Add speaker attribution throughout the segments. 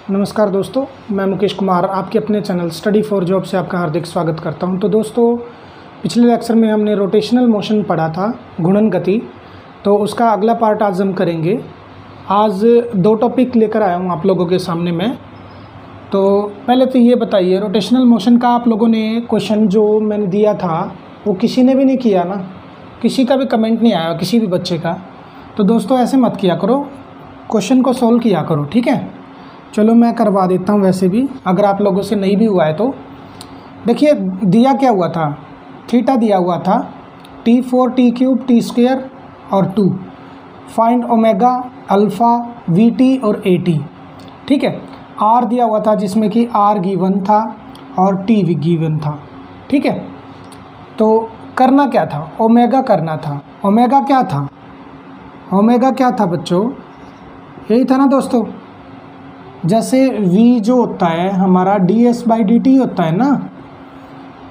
Speaker 1: नमस्कार दोस्तों, मैं मुकेश कुमार आपके अपने चैनल स्टडी फॉर जॉब से आपका हार्दिक स्वागत करता हूं। तो दोस्तों, पिछले लेक्चर में हमने रोटेशनल मोशन पढ़ा था, घूर्णन गति। तो उसका अगला पार्ट आज हम करेंगे। आज दो टॉपिक लेकर आया हूं आप लोगों के सामने मैं। तो पहले तो ये बताइए, रोटेशनल मोशन का आप लोगों ने क्वेश्चन जो मैंने दिया था वो किसी ने भी नहीं किया ना, किसी का भी कमेंट नहीं आया किसी भी बच्चे का। तो दोस्तों ऐसे मत किया करो, क्वेश्चन को सॉल्व किया करो, ठीक है। चलो मैं करवा देता हूँ, वैसे भी अगर आप लोगों से नहीं भी हुआ है तो देखिए दिया क्या हुआ था, थीटा दिया हुआ था T4 T³ T² और 2। फाइंड ओमेगा, अल्फ़ा, VT और AT, ठीक है। R दिया हुआ था जिसमें कि R गिवन था और T भी गिवन था, ठीक है। तो करना क्या था, ओमेगा करना था। ओमेगा क्या था, ओमेगा क्या था बच्चों, यही था ना दोस्तों। जैसे V जो होता है हमारा ds/dt होता है ना,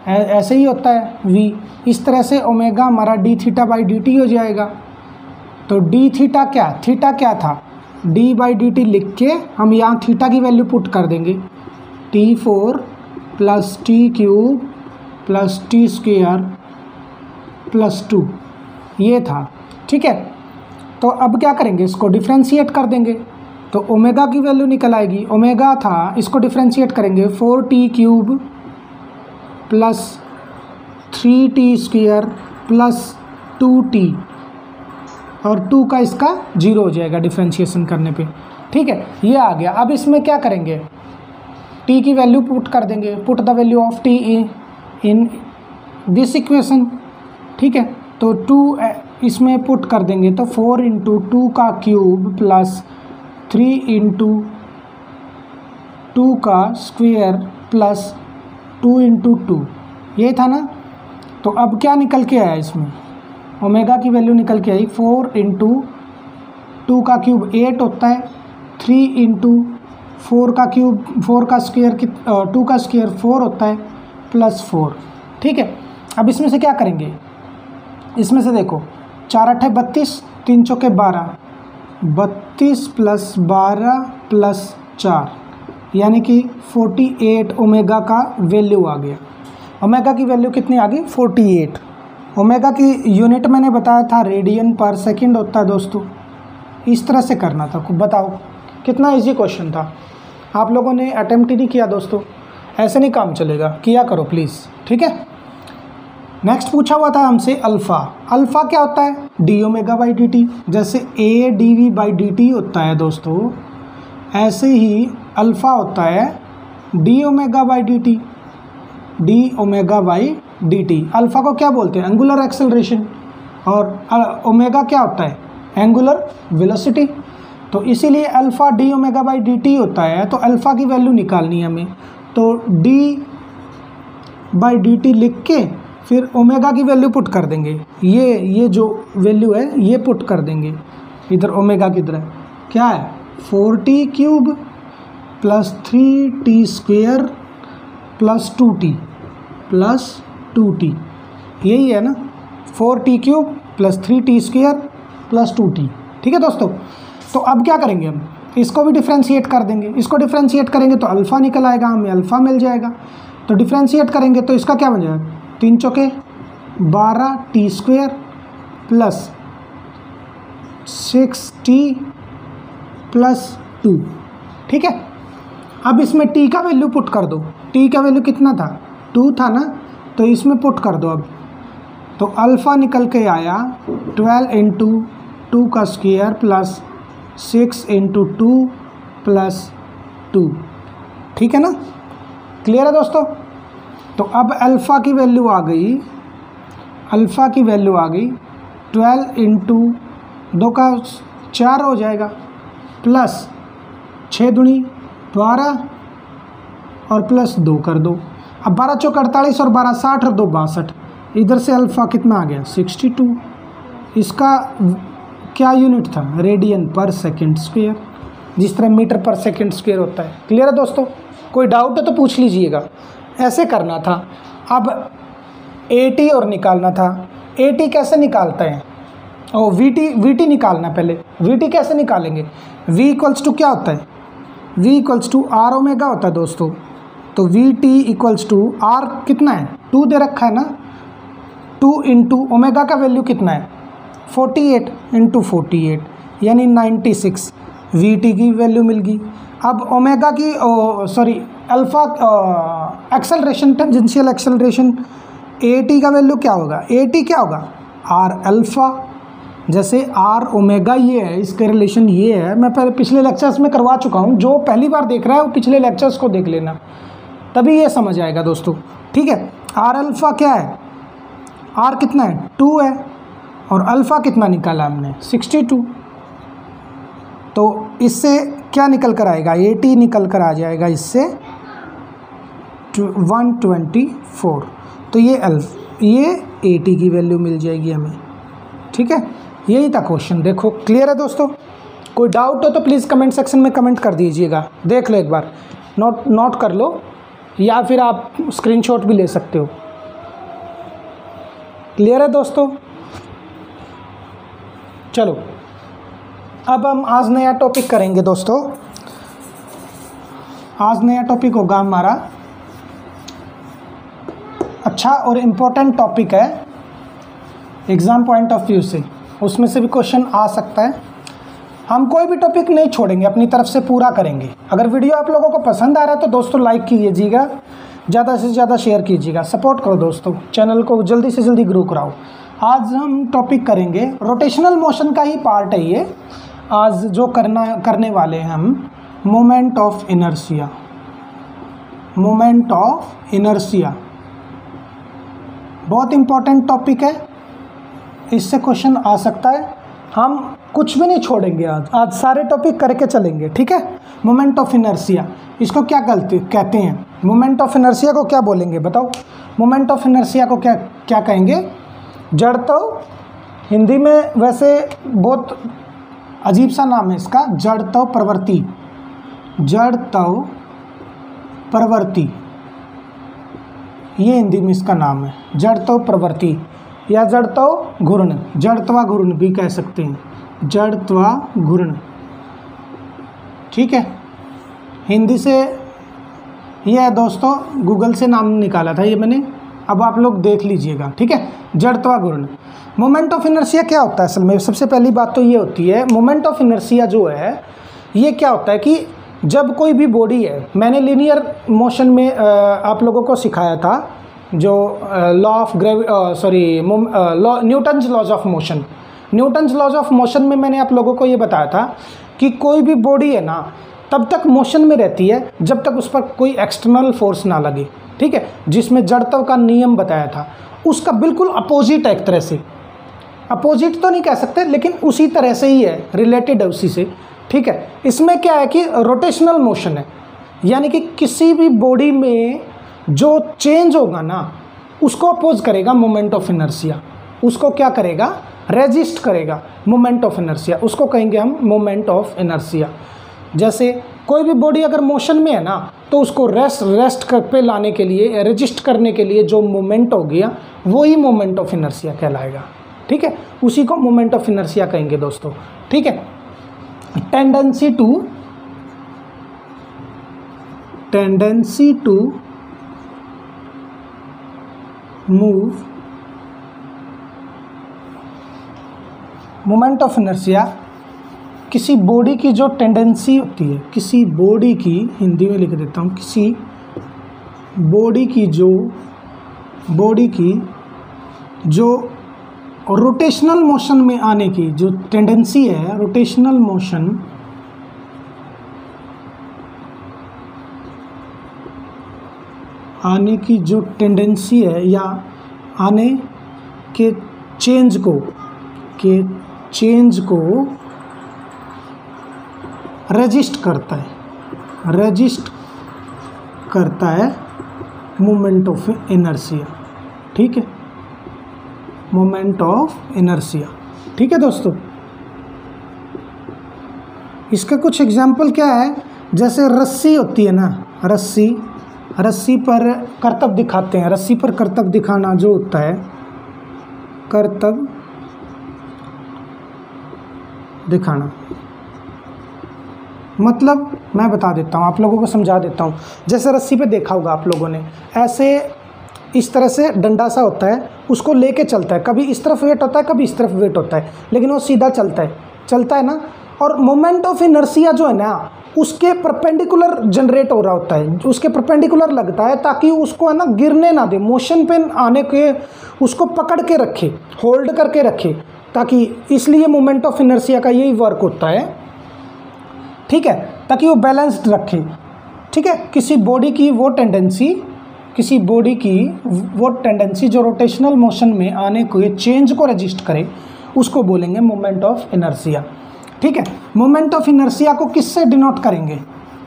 Speaker 1: ऐसे ही होता है V। इस तरह से ओमेगा हमारा dθ/dt हो जाएगा। तो d थीटा क्या, थीटा क्या था, d/dt लिख के हम यहाँ थीटा की वैल्यू पुट कर देंगे। T4 + T³ + T² + 2 ये था, ठीक है। तो अब क्या करेंगे, इसको डिफ्रेंशिएट कर देंगे तो ओमेगा की वैल्यू निकल आएगी। ओमेगा था, इसको डिफ्रेंशिएट करेंगे 4t³ + 3t² + 2t और 2 का इसका 0 हो जाएगा डिफ्रेंशिएशन करने पे, ठीक है। ये आ गया। अब इसमें क्या करेंगे, t की वैल्यू पुट कर देंगे, put the value of t in this equation, ठीक है। तो 2 इसमें पुट कर देंगे तो 4 × 2 का क्यूब + 3 × 2 का स्क्वायर + 2 × 2, ये था ना। तो अब क्या निकल के आया इसमें, ओमेगा की वैल्यू निकल के आई 4 × 2 का क्यूब 8 होता है, 3 × 4 का क्यूब 4 का स्क्वायर 2 का स्क्वायर 4 होता है +4, ठीक है। अब इसमें से क्या करेंगे, इसमें से देखो 4 × 8 = 32, 3 × 4 = 12, 32 + 12 + 4 यानी कि 48 ओमेगा का वैल्यू आ गया। ओमेगा की वैल्यू कितनी आ गई, 48। ओमेगा की यूनिट मैंने बताया था रेडियन/सेकंड होता है दोस्तों। इस तरह से करना था, बताओ कितना इजी क्वेश्चन था। आप लोगों ने अटेम्प्ट ही नहीं किया दोस्तों, ऐसे नहीं काम चलेगा, किया करो प्लीज़, ठीक है। नेक्स्ट पूछा हुआ था हमसे अल्फ़ा। अल्फ़ा क्या होता है, dω/dt। जैसे AdV/dt होता है दोस्तों, ऐसे ही अल्फ़ा होता है dω/dt। dω/dt अल्फ़ा को क्या बोलते हैं, एंगुलर एक्सेलरेशन, और ओमेगा क्या होता है, एंगुलर वेलोसिटी। तो इसीलिए अल्फ़ा dω/dt होता है। तो अल्फ़ा की वैल्यू निकालनी है हमें, तो d/dt लिख के फिर ओमेगा की वैल्यू पुट कर देंगे। ये जो वैल्यू है ये पुट कर देंगे इधर ओमेगा की तरह। क्या है, 4t³ + 3t² + 2t + 2t, यही है ना, 4t³ + 3t² + 2t, ठीक है दोस्तों। तो अब क्या करेंगे, हम इसको भी डिफ्रेंशिएट कर देंगे। इसको डिफ्रेंशिएट करेंगे तो अल्फ़ा निकल आएगा, हमें अल्फ़ा मिल जाएगा। तो डिफ्रेंशिएट करेंगे तो इसका क्या बन जाएगा, 3 × 4 = 12 t² + 6t + 2, ठीक है। अब इसमें t का वैल्यू पुट कर दो। t का वैल्यू कितना था, 2 था ना, तो इसमें पुट कर दो अब। तो अल्फ़ा निकल के आया 12 × 2 का स्क्वायर + 6 × 2 + 2, ठीक है ना, क्लियर है दोस्तों। तो अब अल्फ़ा की वैल्यू आ गई, अल्फ़ा की वैल्यू आ गई 12 × 2 का 4 हो जाएगा + 6 दूनी 12 और +2 कर दो। अब 12 × 4 = 48 और 12 × 60 और 2 = 62। इधर से अल्फ़ा कितना आ गया, 62। इसका क्या यूनिट था, रेडियन/सेकंड², जिस तरह मीटर/सेकंड² होता है। क्लियर है दोस्तों, कोई डाउट है तो पूछ लीजिएगा। ऐसे करना था। अब AT और निकालना था। AT कैसे निकालते हैं, और VT निकालना। पहले VT कैसे निकालेंगे, V = क्या होता है, v equals to R omega होता है दोस्तों, तो V T equals to R कितना है 2 दे रखा है ना, 2 इंटू ओमेगा का वैल्यू कितना है 48 इंटू 48 यानी 96 वी टी की वैल्यू मिल गई। अब ओमेगा की alpha acceleration tangential acceleration A T का वैल्यू क्या होगा, ए टी क्या होगा आर अल्फ़ा। जैसे आर ओमेगा ये है, इसके रिलेशन ये है, मैं पहले पिछले लेक्चर्स में करवा चुका हूँ, जो पहली बार देख रहा है वो पिछले लेक्चर्स को देख लेना, तभी ये समझ आएगा दोस्तों। ठीक है, आर अल्फ़ा क्या है, आर कितना है 2 है और अल्फ़ा कितना निकाला हमने 62, तो इससे क्या निकल कर आएगा, ए टी निकल कर आ जाएगा इससे 124, तो ये ए टी की वैल्यू मिल जाएगी हमें। ठीक है, यही था क्वेश्चन। देखो क्लियर है दोस्तों, कोई डाउट हो तो प्लीज़ कमेंट सेक्शन में कमेंट कर दीजिएगा, देख लो एक बार, नोट कर लो, या फिर आप स्क्रीनशॉट भी ले सकते हो। क्लियर है दोस्तों, चलो अब हम आज नया टॉपिक करेंगे दोस्तों। आज नया टॉपिक होगा हमारा, अच्छा और इम्पोर्टेंट टॉपिक है एग्ज़ाम पॉइंट ऑफ व्यू से, उसमें से भी क्वेश्चन आ सकता है। हम कोई भी टॉपिक नहीं छोड़ेंगे, अपनी तरफ से पूरा करेंगे। अगर वीडियो आप लोगों को पसंद आ रहा है तो दोस्तों लाइक कीजिएगा, ज़्यादा से ज़्यादा शेयर कीजिएगा, सपोर्ट करो दोस्तों, चैनल को जल्दी से जल्दी ग्रो कराओ। आज हम टॉपिक करेंगे रोटेशनल मोशन का ही पार्ट है ये, आज जो करने वाले हैं हम moment of inertia. Moment of inertia बहुत इम्पॉर्टेंट टॉपिक है, इससे क्वेश्चन आ सकता है। हम कुछ भी नहीं छोड़ेंगे, आज सारे टॉपिक करके चलेंगे। ठीक है, मोमेंट ऑफ इनर्शिया इसको क्या कहते हैं, मोमेंट ऑफ इनर्शिया को क्या बोलेंगे बताओ, मोमेंट ऑफ इनर्शिया को क्या कहेंगे, जड़त्व। हिंदी में वैसे बहुत अजीब सा नाम है इसका, जड़त्व प्रवृत्ति, जड़त्व प्रवृत्ति, ये हिंदी में इसका नाम है, जड़त्व प्रवृत्ति या जड़त्व घूर्ण, जड़त्वा घूर्ण भी कह सकते हैं, जड़त्वा घूर्ण। ठीक है, हिंदी से ये है दोस्तों, गूगल से नाम निकाला था ये मैंने, अब आप लोग देख लीजिएगा। ठीक है, जड़त्वा घूर्ण। मोमेंट ऑफ इनर्शिया क्या होता है असल में, सबसे पहली बात तो ये होती है, मोमेंट ऑफ इनर्शिया जो है ये क्या होता है कि जब कोई भी बॉडी है, मैंने लीनियर मोशन में आप लोगों को सिखाया था, जो Newton's laws of motion, Newton's laws of motion में मैंने आप लोगों को ये बताया था कि कोई भी बॉडी है ना तब तक मोशन में रहती है जब तक उस पर कोई एक्सटर्नल फोर्स ना लगे। ठीक है, जिसमें जड़त्व का नियम बताया था, उसका बिल्कुल अपोजिट है, एक तरह से अपोजिट तो नहीं कह सकते लेकिन उसी तरह से ही है, रिलेटेड है उसी से। ठीक है, इसमें क्या है कि रोटेशनल मोशन है, यानी कि किसी भी बॉडी में जो चेंज होगा ना उसको अपोज करेगा मोमेंट ऑफ इनर्शिया, उसको क्या करेगा, रेजिस्ट करेगा मोमेंट ऑफ इनर्शिया, उसको कहेंगे हम मोमेंट ऑफ इनर्शिया। जैसे कोई भी बॉडी अगर मोशन में है ना तो उसको रेस्ट पे लाने के लिए, रेजिस्ट करने के लिए जो मोमेंट हो गया वही मोमेंट ऑफ इनर्शिया कहलाएगा। ठीक है, उसी को मोमेंट ऑफ इनर्शिया कहेंगे दोस्तों। ठीक है, tendency to move, moment of inertia किसी बॉडी की जो टेंडेंसी होती है, किसी बॉडी की, हिंदी में लिख देता हूँ, किसी बॉडी की जो रोटेशनल मोशन में आने की जो टेंडेंसी है, रोटेशनल मोशन आने की जो टेंडेंसी है या आने के चेंज को रेजिस्ट करता है मोमेंट ऑफ इनर्शिया। ठीक है, मोमेंट ऑफ इनर्शिया। ठीक है दोस्तों, इसका कुछ एग्जाम्पल क्या है, जैसे रस्सी होती है ना, रस्सी पर करतब दिखाते हैं, रस्सी पर करतब दिखाना जो होता है, करतब दिखाना, मतलब मैं बता देता हूँ, आप लोगों को समझा देता हूँ। जैसे रस्सी पे देखा होगा आप लोगों ने, ऐसे इस तरह से डंडा सा होता है, उसको लेके चलता है, कभी इस तरफ वेट होता है, कभी इस तरफ वेट होता है, लेकिन वो सीधा चलता है ना। और मोमेंट ऑफ इनर्शिया जो है ना, उसके परपेंडिकुलर जनरेट हो रहा होता है, उसके परपेंडिकुलर लगता है, ताकि उसको है ना गिरने ना दे, मोशन पे आने के उसको पकड़ के रखे, होल्ड करके रखे, ताकि इसलिए मोमेंट ऑफ इनर्शिया का यही वर्क होता है, ठीक है, ताकि वो बैलेंस्ड रखे, ठीक है। किसी बॉडी की वो टेंडेंसी जो रोटेशनल मोशन में आने को चेंज को रजिस्ट करे, उसको बोलेंगे मोमेंट ऑफ इनर्शिया, ठीक है। मोमेंट ऑफ इनर्शिया को किससे डिनोट करेंगे?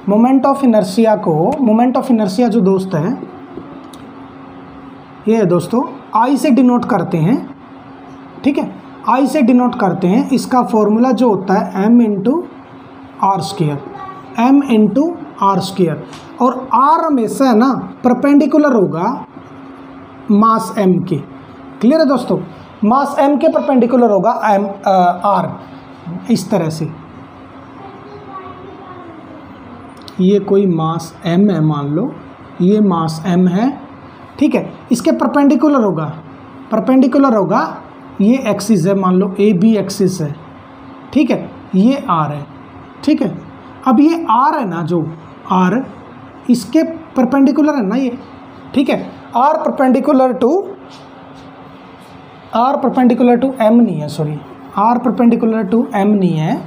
Speaker 1: मोमेंट ऑफ इनर्शिया जो दोस्त है, ये है दोस्तों, आई से डिनोट करते हैं, ठीक है, आई से डिनोट करते हैं। इसका फॉर्मूला जो होता है m इंटू आर स्क्वायर, और आर हमेशा है ना परपेंडिकुलर होगा मास m के। क्लियर है दोस्तों? मास m के परपेंडिकुलर होगा आर, इस तरह से। ये कोई मास m है, मान लो ये मास m है, ठीक है, इसके परपेंडिकुलर होगा ये एक्सिस है, मान लो ए बी एक्सिस है, ठीक है, ये आर है, ठीक है। अब ये आर है ना, जो आर इसके परपेंडिकुलर है ना ये, ठीक है, आर परपेंडिकुलर टू एम नहीं है, sorry, R perpendicular to M नहीं है।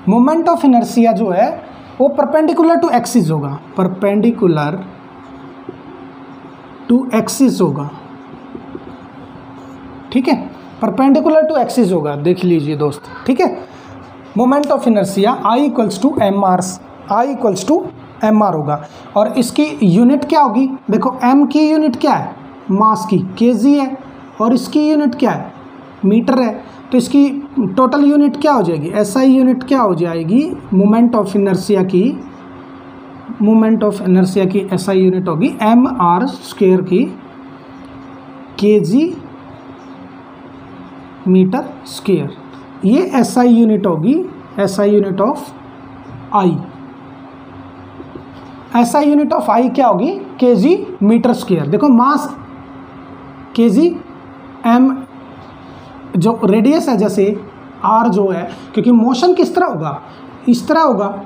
Speaker 1: मोमेंट ऑफ इनर्शिया जो है वो परपेंडिकुलर टू एक्सिस होगा, ठीक है, परपेंडिकुलर टू एक्सिस होगा, देख लीजिए दोस्त, ठीक है। Moment of inertia I equals to M R होगा, और इसकी यूनिट क्या होगी? देखो m की यूनिट क्या है? मास की kg है, और इसकी यूनिट क्या है? मीटर है। तो इसकी टोटल यूनिट क्या हो जाएगी? SI यूनिट क्या हो जाएगी? मोमेंट ऑफ इनर्शिया की SI यूनिट होगी mr स्क्वायर की kg मीटर स्क्वायर। ये SI यूनिट होगी, SI unit of I। SI unit of I क्या होगी? kg metre square. देखो मास kg, m जो रेडियस है, जैसे r जो है, क्योंकि मोशन किस तरह होगा? इस तरह होगा,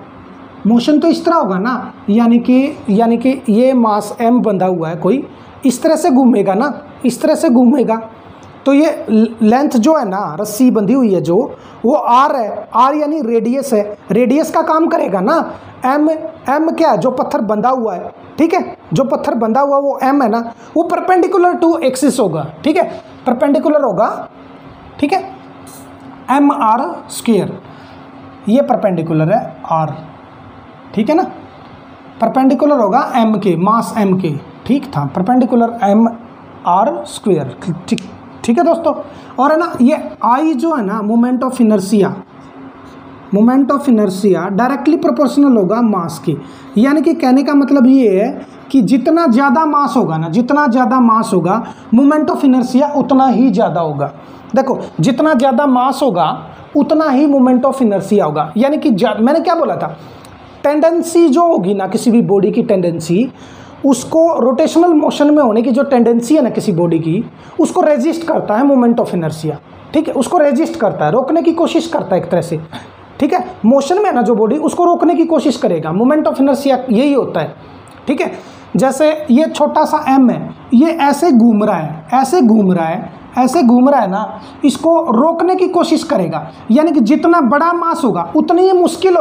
Speaker 1: मोशन तो इस तरह होगा ना, यानी कि ये मास m बंधा हुआ है, कोई इस तरह से घूमेगा ना, इस तरह से घूमेगा, तो ये लेंथ जो है ना, रस्सी बंधी हुई है जो, वो r है, r यानी रेडियस है, रेडियस का काम करेगा ना। m क्या है? जो पत्थर बंधा हुआ है, ठीक है, जो पत्थर बंधा हुआ वो m है ना, वो परपेंडिकुलर टू एक्सिस होगा, ठीक है, परपेंडिकुलर होगा, ठीक है, mr स्क्वायर, ये परपेंडिकुलर है r, ठीक है ना, परपेंडिकुलर होगा m के, मास m के, ठीक था, परपेंडिकुलर mr स्क्वायर, ठीक है दोस्तों। और है ना, ये I जो है ना, moment of inertia directly proportional होगा मास के, यानी कि कहने का मतलब ये है कि जितना ज़्यादा मास होगा मोमेंट ऑफ इनर्शिया उतना ही ज़्यादा होगा। देखो, जितना ज़्यादा मास होगा उतना ही मोमेंट ऑफ इनर्शिया होगा, यानी कि मैंने क्या बोला था, टेंडेंसी जो होगी ना, किसी भी बॉडी की टेंडेंसी, उसको रोटेशनल मोशन में होने की जो टेंडेंसी है ना किसी बॉडी की, उसको रेजिस्ट करता है मोमेंट ऑफ इनर्शिया, ठीक है, उसको रेजिस्ट करता है, रोकने की कोशिश करता है एक तरह से, ठीक है, मोशन में ना जो बॉडी, उसको रोकने की कोशिश करेगा। मोमेंट ऑफ इनर्शिया यही होता है, ठीक है। जैसे ये छोटा सा m है, ये ऐसे घूम रहा है ना, इसको रोकने की कोशिश करेगा, यानी कि जितना बड़ा मास होगा उतनी ही मुश्किल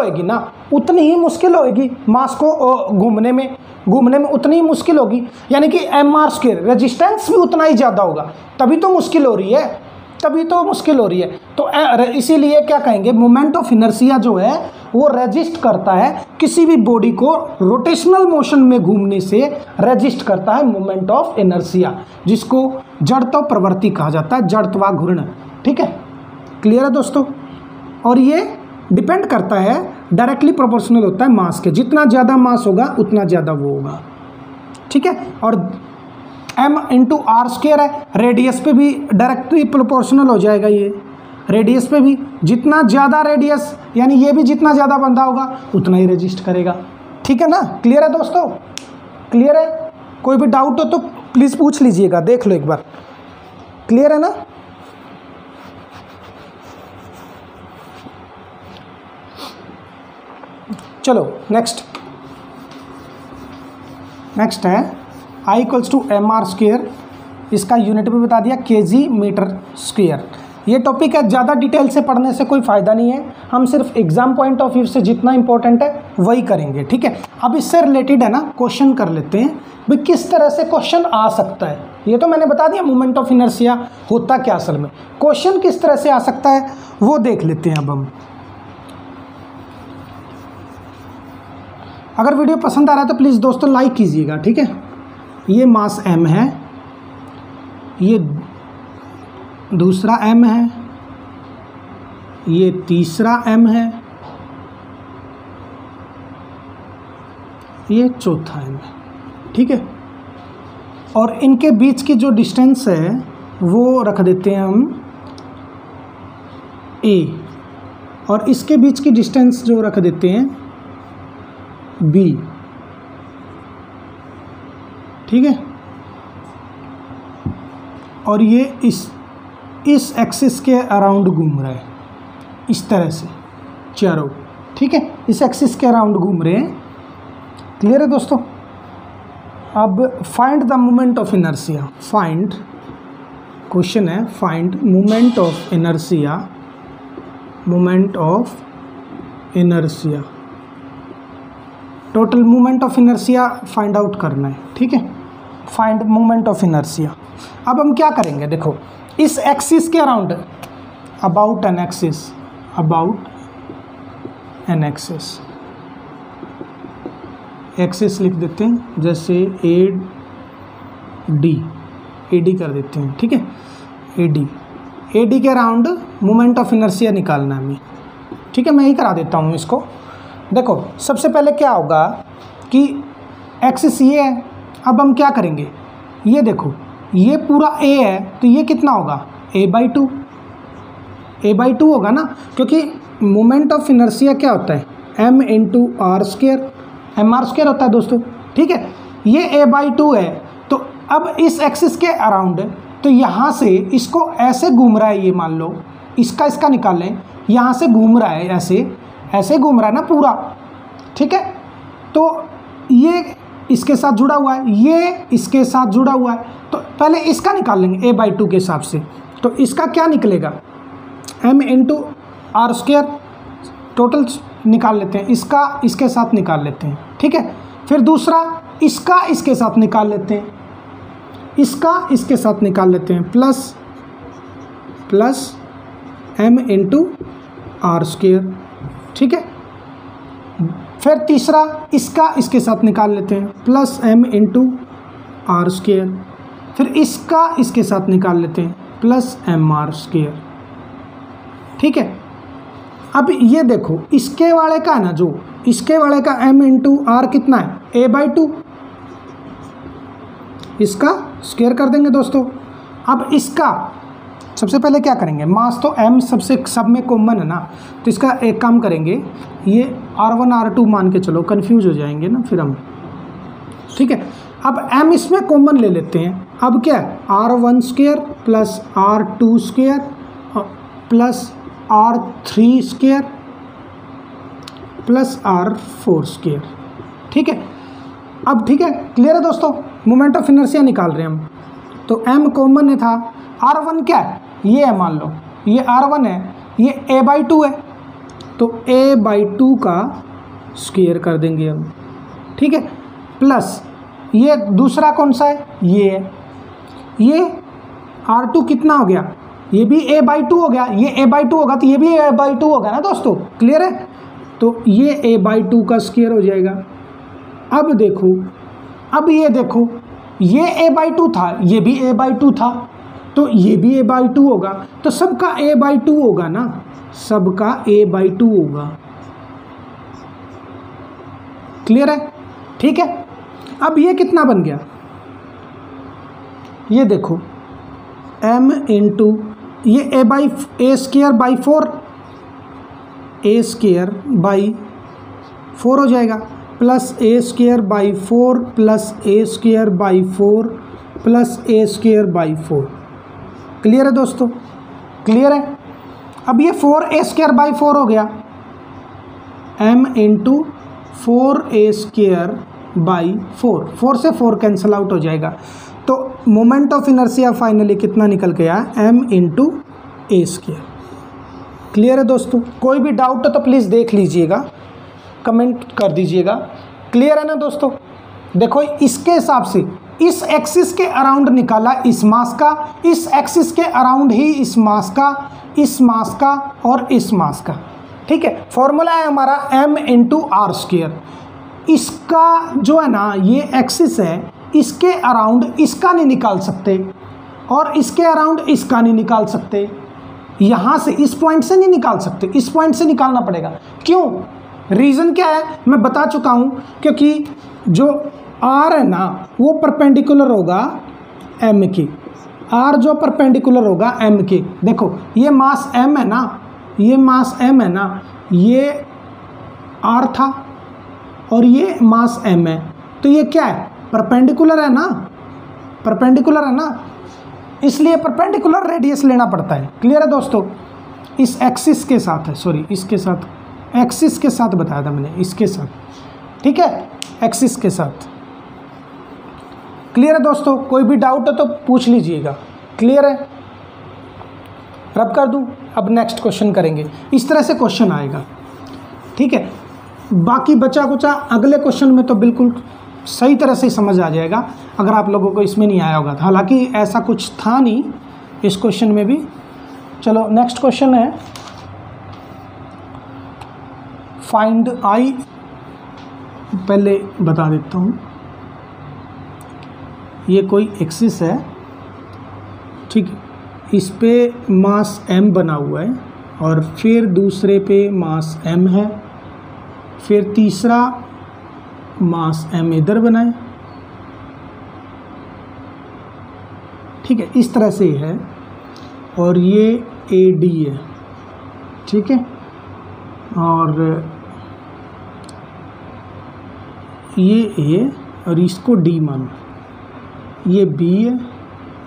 Speaker 1: होगी मास को घूमने में उतनी ही मुश्किल होगी, यानी कि mr स्क्वायर, रेजिस्टेंस भी उतना ही ज़्यादा होगा, तभी तो मुश्किल हो रही है, तो इसीलिए क्या कहेंगे, मोमेंट ऑफ इनर्शिया जो है वो रेजिस्ट करता है किसी भी बॉडी को रोटेशनल मोशन में घूमने से, रेजिस्ट करता है मोमेंट ऑफ इनर्शिया, जिसको जड़त्व प्रवृत्ति कहा जाता है, जड़त्वा घूर्ण, ठीक है, क्लियर है दोस्तों। और ये डिपेंड करता है, डायरेक्टली प्रोपोर्शनल होता है मास के, जितना ज़्यादा मास होगा उतना ज़्यादा वो होगा, ठीक है। और m इंटू आर स्क्वायर है, रेडियस पे भी डायरेक्टली प्रोपोर्शनल हो जाएगा ये, रेडियस पे भी जितना ज़्यादा रेडियस, यानी ये भी जितना ज़्यादा बंधा होगा उतना ही रेजिस्ट करेगा। ठीक है ना, क्लियर है दोस्तों, क्लियर है? कोई भी डाउट हो तो प्लीज़ पूछ लीजिएगा, देख लो एक बार, क्लियर है ना? चलो नेक्स्ट है I = mr²। इसका यूनिट भी बता दिया, kg मीटर स्क्वायर। ये टॉपिक है, ज़्यादा डिटेल से पढ़ने से कोई फ़ायदा नहीं है, हम सिर्फ एग्जाम पॉइंट ऑफ व्यू से जितना इंपॉर्टेंट है वही करेंगे। ठीक है, अब इससे रिलेटेड है ना क्वेश्चन कर लेते हैं भाई, किस तरह से क्वेश्चन आ सकता है। ये तो मैंने बता दिया मोमेंट ऑफ इनर्शिया होता क्या असल में, क्वेश्चन किस तरह से आ सकता है वो देख लेते हैं अब हम। अगर वीडियो पसंद आ रहा है तो प्लीज़ दोस्तों लाइक कीजिएगा। ठीक है, ये मास m है, ये दूसरा m है, ये तीसरा m है, ये चौथा m है। ठीक है, और इनके बीच की जो डिस्टेंस है वो रख देते हैं हम a, और इसके बीच की डिस्टेंस जो रख देते हैं b। ठीक है, और ये इस एक्सिस के अराउंड घूम रहा है इस तरह से चारों। ठीक है, इस एक्सिस के अराउंड घूम रहे हैं। क्लियर है दोस्तों? अब find the moment of inertia. Find, question है find moment of inertia, moment of inertia, total moment of inertia find out करना है। ठीक है, फाइंड मोमेंट ऑफ इनर्शिया। अब हम क्या करेंगे, देखो इस एक्सिस के around, about an axis, about an axis, axis लिख देते हैं, जैसे ए डी कर देते हैं। ठीक है, ए डी के अराउंड मोमेंट ऑफ इनर्शिया निकालना है हमें। ठीक है, मैं ही करा देता हूँ इसको। देखो सबसे पहले क्या होगा कि एक्सिस ये है, अब हम क्या करेंगे, ये देखो ये पूरा a है तो ये कितना होगा a/2, a/2 होगा ना, क्योंकि मोमेंट ऑफ इनर्शिया क्या होता है m × r², mr² होता है दोस्तों। ठीक है, ये a/2 है, तो अब इस एक्सिस के अराउंड, तो यहाँ से इसको ऐसे घूम रहा है, ये मान लो इसका निकाल लें, यहाँ से घूम रहा है, ऐसे घूम रहा है ना पूरा। ठीक है, तो ये इसके साथ जुड़ा हुआ है, ये इसके साथ जुड़ा हुआ है, तो पहले इसका निकाल लेंगे a/2 के हिसाब से। तो इसका क्या निकलेगा m × r², टोटल निकाल लेते हैं, इसका इसके साथ निकाल लेते हैं। ठीक है, फिर दूसरा इसका इसके साथ निकाल लेते हैं, इसका इसके साथ निकाल लेते हैं, प्लस m × r²। ठीक है, फिर तीसरा इसका इसके साथ निकाल लेते हैं, प्लस m × r²। फिर इसका इसके साथ निकाल लेते हैं, प्लस mr²। ठीक है, अब ये देखो इसके वाले का है ना, जो इसके वाले का m × r कितना है a/2, इसका स्क्वायर कर देंगे दोस्तों। अब इसका सबसे पहले क्या करेंगे, मास तो m सब में कॉमन है ना, तो इसका एक काम करेंगे, ये r1 r2 मान के चलो, कंफ्यूज हो जाएंगे ना फिर हम। ठीक है, अब m इसमें कॉमन ले लेते हैं। अब क्या है r1² plus r2² plus r3² plus r4²। ठीक है, अब ठीक है, क्लियर है दोस्तों? मोमेंट ऑफ इनर्शिया निकाल रहे हैं हम, तो m कॉमन है था, r1 क्या है, ये है, मान लो ये r1 है, ये a/2 है, तो a/2 का स्क्वायर कर देंगे हम। ठीक है, प्लस ये दूसरा कौन सा है, ये है, ये r2 कितना हो गया, ये भी a/2 हो गया, ये a/2 होगा तो ये भी a/2 होगा ना दोस्तों। क्लियर है, तो ये a/2 का स्क्वायर हो जाएगा। अब देखो, अब ये देखो, ये a/2 था, ये भी a/2 था, तो ये भी a/2 होगा, तो सबका a/2 होगा ना, सबका a/2 होगा। क्लियर है? ठीक है, अब ये कितना बन गया, ये देखो m × ये A square by 4, A square by 4 हो जाएगा, plus A square by 4 plus A square by 4 plus A square by 4। Clear है दोस्तों? क्लियर है? अब ये 4 स्क्वायर बाई 4 हो गया, m इंटू 4 स्क्वायर बाई 4, 4 से 4 कैंसिल आउट हो जाएगा, तो मोमेंट ऑफ इनर्शिया फाइनली कितना निकल के आया, m इंटू ए स्क्वायर। क्लियर है दोस्तों? कोई भी डाउट है तो प्लीज़ देख लीजिएगा, कमेंट कर दीजिएगा। क्लियर है ना दोस्तों? देखो इसके हिसाब से इस एक्सिस के अराउंड निकाला इस मास का, इस एक्सिस के अराउंड ही इस मास का, इस मास का और इस मास का। ठीक है, फॉर्मूला है हमारा m इंटू आर स्क्वायर। इसका जो है ना ये एक्सिस है, इसके अराउंड इसका नहीं निकाल सकते और इसके अराउंड इसका नहीं निकाल सकते, यहाँ से इस पॉइंट से नहीं निकाल सकते, इस पॉइंट से निकालना पड़ेगा। क्यों? रीज़न क्या है मैं बता चुका हूँ, क्योंकि जो r है ना वो परपेंडिकुलर होगा m के, r जो परपेंडिकुलर होगा m के। देखो ये मास m है ना, ये मास m है ना, ये r था और ये मास m है, तो ये क्या है, परपेंडिकुलर है ना, परपेंडिकुलर है ना, इसलिए परपेंडिकुलर रेडियस लेना पड़ता है। क्लियर है दोस्तों? इस एक्सिस के साथ है, सॉरी इसके साथ, एक्सिस के साथ बताया था मैंने, इसके साथ, ठीक है, एक्सिस के साथ। क्लियर है दोस्तों? कोई भी डाउट है तो पूछ लीजिएगा। क्लियर है? रब कर दूं? अब नेक्स्ट क्वेश्चन करेंगे, इस तरह से क्वेश्चन आएगा। ठीक है, बाकी बचा कुचा अगले क्वेश्चन में तो बिल्कुल सही तरह से समझ आ जाएगा, अगर आप लोगों को इसमें नहीं आया होगा। हालांकि ऐसा कुछ था नहीं इस क्वेश्चन में भी। चलो नेक्स्ट क्वेश्चन है, फाइंड आई। पहले बता देता हूँ, ये कोई एक्सिस है, ठीक है, इस पे मास m बना हुआ है और फिर दूसरे पे मास m है, फिर तीसरा मास m इधर बनाए, ठीक है, इस तरह से है, और ये AD है, ठीक है, और ये A और इसको D मानो, ये B है,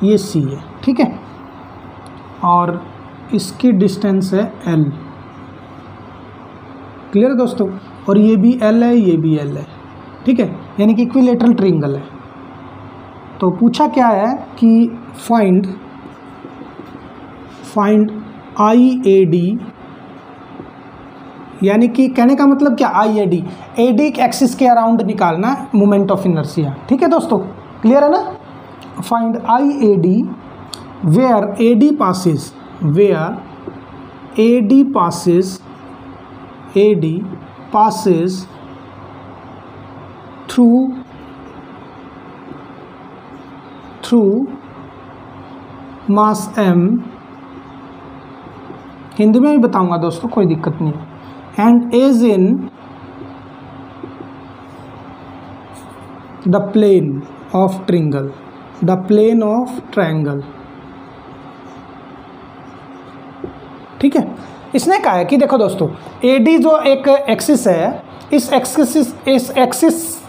Speaker 1: ये C है, ठीक है, और इसकी डिस्टेंस है L। क्लियर है दोस्तों? और ये भी L है, ये भी L है, ठीक है, यानी कि इक्विलेटरल ट्रायंगल है। तो पूछा क्या है कि फाइंड IAD, यानी कि कहने का मतलब क्या, IAD, AD एक्सिस के अराउंड निकालना मोमेंट ऑफ इनर्शिया। ठीक है दोस्तों? क्लियर है ना? Find IAD where AD passes, where AD passes through mass m, Hindi में भी बताऊंगा दोस्तों, कोई दिक्कत नहीं, and is in the plane of triangle, the plane of triangle. ठीक है, इसने कहा है कि देखो दोस्तों, AD जो एक एक्सिस है, इस एक्सिस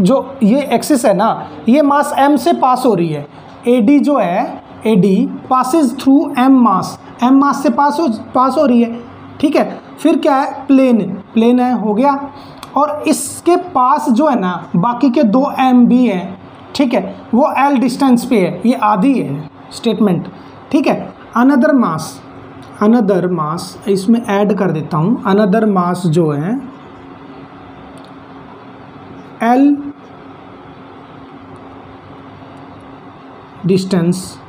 Speaker 1: जो ये एक्सिस है ना, ये मास m से पास हो रही है। AD जो है, AD पासिस थ्रू m मास से पास हो रही है। ठीक है, फिर क्या है, प्लेन है, हो गया, और इसके पास जो है ना बाकी के 2 m भी हैं, ठीक है, वो L डिस्टेंस पे है, ये आधी है स्टेटमेंट। ठीक है, अनदर मास इसमें ऐड कर देता हूँ, अनदर मास जो है L डिस्टेंस,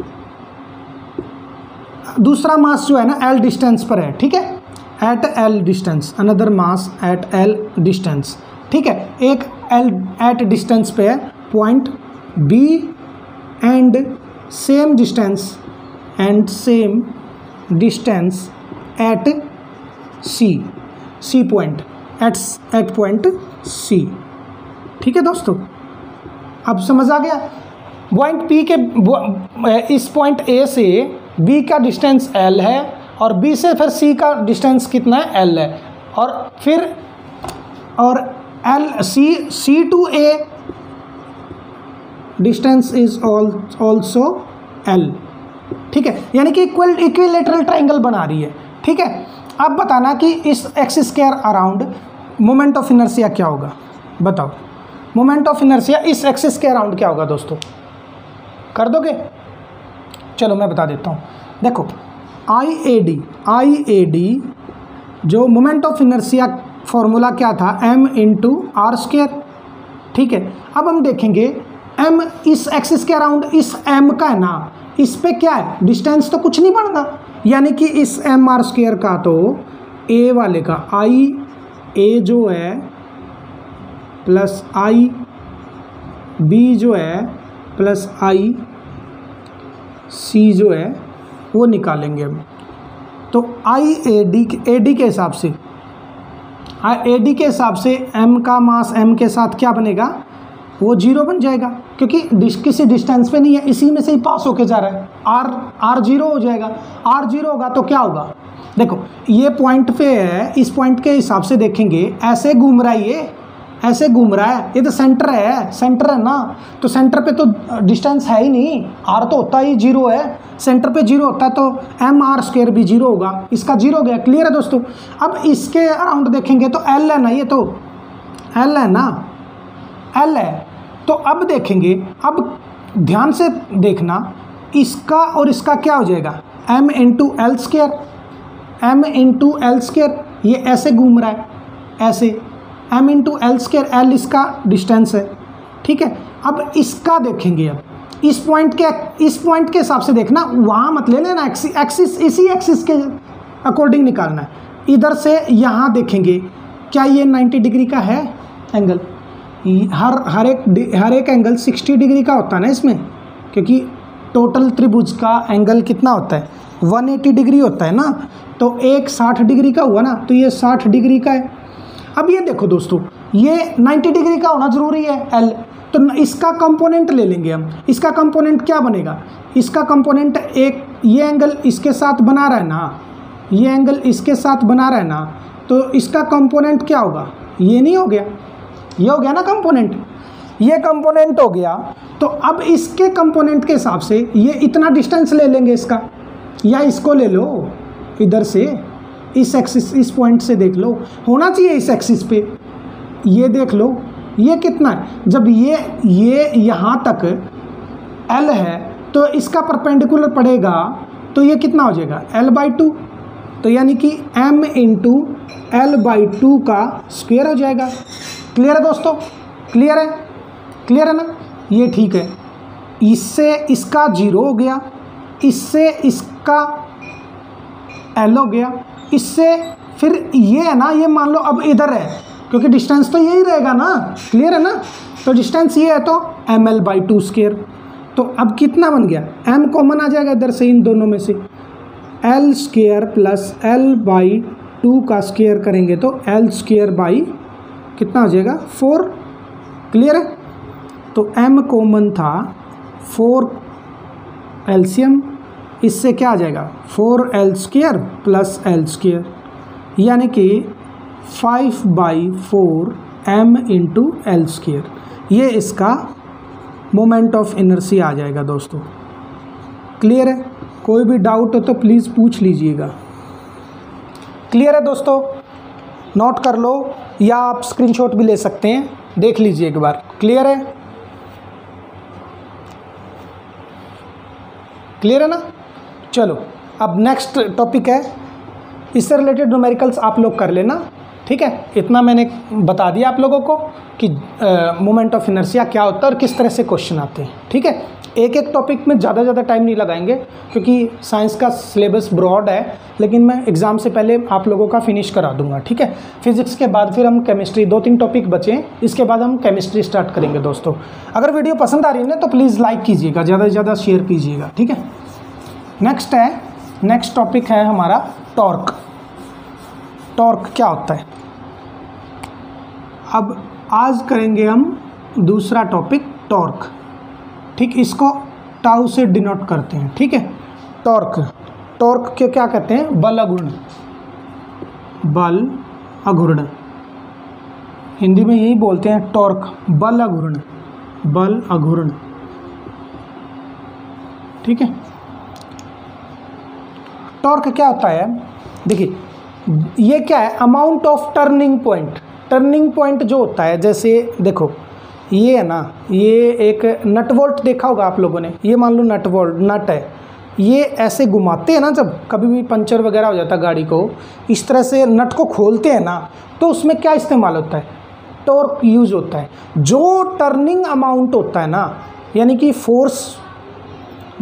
Speaker 1: दूसरा मास जो है ना L डिस्टेंस पर है, ठीक है, at L distance, another mass at L distance. ठीक है, एक L एट डिस्टेंस पे है point B and same distance at C point, at point C। ठीक है दोस्तों, अब समझ आ गया? पॉइंट P के इस पॉइंट A से बी का डिस्टेंस एल है और बी से फिर सी का डिस्टेंस कितना है, एल है, और फिर और L C to A distance is also L. ठीक है, यानी कि इक्विलेटरल ट्राइंगल बना रही है। ठीक है, अब बताना कि इस x square around moment of inertia क्या होगा, बताओ। मोमेंट ऑफ इनर्शिया इस एक्सिस के अराउंड क्या होगा दोस्तों, कर दोगे? चलो मैं बता देता हूँ। देखो आई ए डी जो मोमेंट ऑफ इनर्शिया फॉर्मूला क्या था, m इंटू आर स्क्वायर। ठीक है, अब हम देखेंगे m इस एक्सिस के अराउंड, इस m का है ना, इस पे क्या है, डिस्टेंस तो कुछ नहीं बढ़ना, यानी कि इस एम आर स्क्वायर का तो a वाले का आई ए जो है प्लस आई बी जो है प्लस आई सी जो है वो निकालेंगे हम। तो आई ए डी के हिसाब से, ए डी के हिसाब से एम का मास एम के साथ क्या बनेगा, वो जीरो बन जाएगा, क्योंकि किसी डिस्टेंस पे नहीं है, इसी में से ही पास होके जा रहा है। आर जीरो हो जाएगा। आर जीरो होगा तो क्या होगा, देखो ये पॉइंट पे है, इस पॉइंट के हिसाब से देखेंगे ऐसे घूम रहा है, ये ऐसे घूम रहा है, ये तो सेंटर है ना, तो सेंटर पे तो डिस्टेंस है ही नहीं, आर तो होता ही जीरो है, सेंटर पे जीरो होता है तो एम आर स्क्वायर भी जीरो होगा, इसका जीरो हो गया। क्लियर है दोस्तों? अब इसके अराउंड देखेंगे तो एल है ना, ये तो एल है ना, एल है। तो अब देखेंगे, अब ध्यान से देखना, इसका और इसका क्या हो जाएगा, M into L square, M into L square, ये ऐसे घूम रहा है ऐसे, M into L square, L इसका डिस्टेंस है। ठीक है, अब इसका देखेंगे, अब इस पॉइंट के हिसाब से देखना, वहाँ मत ले लेना, एक्सिस इसी एक्सिस के अकॉर्डिंग निकालना है। इधर से यहाँ देखेंगे, क्या ये 90 डिग्री का है एंगल, हर एक एंगल 60 डिग्री का होता है ना इसमें, क्योंकि टोटल त्रिभुज का एंगल कितना होता है, 180 डिग्री होता है ना, तो एक 60 डिग्री का हुआ ना, तो ये 60 डिग्री का है। अब ये देखो दोस्तों, ये 90 डिग्री का होना ज़रूरी है एल, तो इसका कंपोनेंट ले लेंगे हम। इसका कंपोनेंट क्या बनेगा, इसका कंपोनेंट एक ये एंगल इसके साथ बना रहा है ना, ये एंगल इसके साथ बना रहा है ना, तो इसका कंपोनेंट क्या होगा, ये नहीं हो गया, ये हो गया ना कंपोनेंट, ये कंपोनेंट हो गया। तो अब इसके कंपोनेंट के हिसाब से ये इतना डिस्टेंस ले लेंगे इसका, या इसको ले लो इधर से, इस एक्सिस, इस पॉइंट से देख लो, होना चाहिए इस एक्सिस पे, ये देख लो ये कितना है, जब ये यहाँ तक L है तो इसका परपेंडिकुलर पड़ेगा, तो ये कितना हो जाएगा, L/2, तो यानी कि m इंटू L/2 का स्क्वायर हो जाएगा। क्लियर है दोस्तों, क्लियर है ना, ये ठीक है। इससे इसका 0 हो गया, इससे इसका L हो गया, इससे फिर ये है ना, ये मान लो अब इधर है, क्योंकि डिस्टेंस तो यही रहेगा ना। क्लियर है ना, तो डिस्टेंस ये है तो ml/2 स्क्वायर, तो अब कितना बन गया, m कॉमन आ जाएगा इधर से, इन दोनों में से l स्क्वायर प्लस l/2 का स्क्वायर करेंगे तो l स्क्वायर बाई कितना हो जाएगा, 4। क्लियर है, तो m कॉमन था, 4 एलसीएम, इससे क्या आ जाएगा, 4l square plus l square, यानी कि 5/4 m इंटू एल स्क्वायर, ये इसका मोमेंट ऑफ इनर्शिया आ जाएगा दोस्तों। क्लियर है, कोई भी डाउट हो तो प्लीज़ पूछ लीजिएगा। क्लियर है दोस्तों, नोट कर लो या आप स्क्रीनशॉट भी ले सकते हैं, देख लीजिए एक बार। क्लियर है, क्लियर है ना। चलो अब नेक्स्ट टॉपिक है, इससे रिलेटेड न्यूमेरिकल्स आप लोग कर लेना। ठीक है, इतना मैंने बता दिया आप लोगों को कि मोमेंट ऑफ इनर्शिया क्या होता है और किस तरह से क्वेश्चन आते हैं। ठीक है, एक एक टॉपिक में ज़्यादा टाइम नहीं लगाएंगे, क्योंकि साइंस का सिलेबस ब्रॉड है, लेकिन मैं एग्ज़ाम से पहले आप लोगों का फिनिश करा दूंगा। ठीक है, फिजिक्स के बाद फिर हम केमिस्ट्री, 2-3 टॉपिक बचे, इसके बाद हम केमिस्ट्री स्टार्ट करेंगे दोस्तों। अगर वीडियो पसंद आ रही है ना तो प्लीज़ लाइक कीजिएगा, ज़्यादा से ज़्यादा शेयर कीजिएगा। ठीक है, नेक्स्ट टॉपिक है हमारा टॉर्क। टॉर्क क्या होता है, अब आज करेंगे हम दूसरा टॉपिक, टॉर्क। ठीक, इसको टाउ से डिनोट करते हैं। ठीक है, टॉर्क, टॉर्क के क्या कहते हैं? बल अघूर्ण, बल अघूर्ण, हिंदी में यही बोलते हैं टॉर्क, बल अघूर्ण, बल अघूर्ण, ठीक है। टॉर्क क्या होता है? देखिए ये क्या है? Amount of turning point. Turning point जो होता है, जैसे देखो ये है ना, ये एक नट बोल्ट देखा होगा आप लोगों ने, ये मान लो नट बोल्ट, नट है, ये ऐसे घुमाते हैं ना, जब कभी भी पंचर वगैरह हो जाता है गाड़ी को, इस तरह से नट को खोलते हैं ना, तो उसमें क्या इस्तेमाल होता है? टॉर्क यूज होता है। जो टर्निंग अमाउंट होता है ना, यानी कि फोर्स,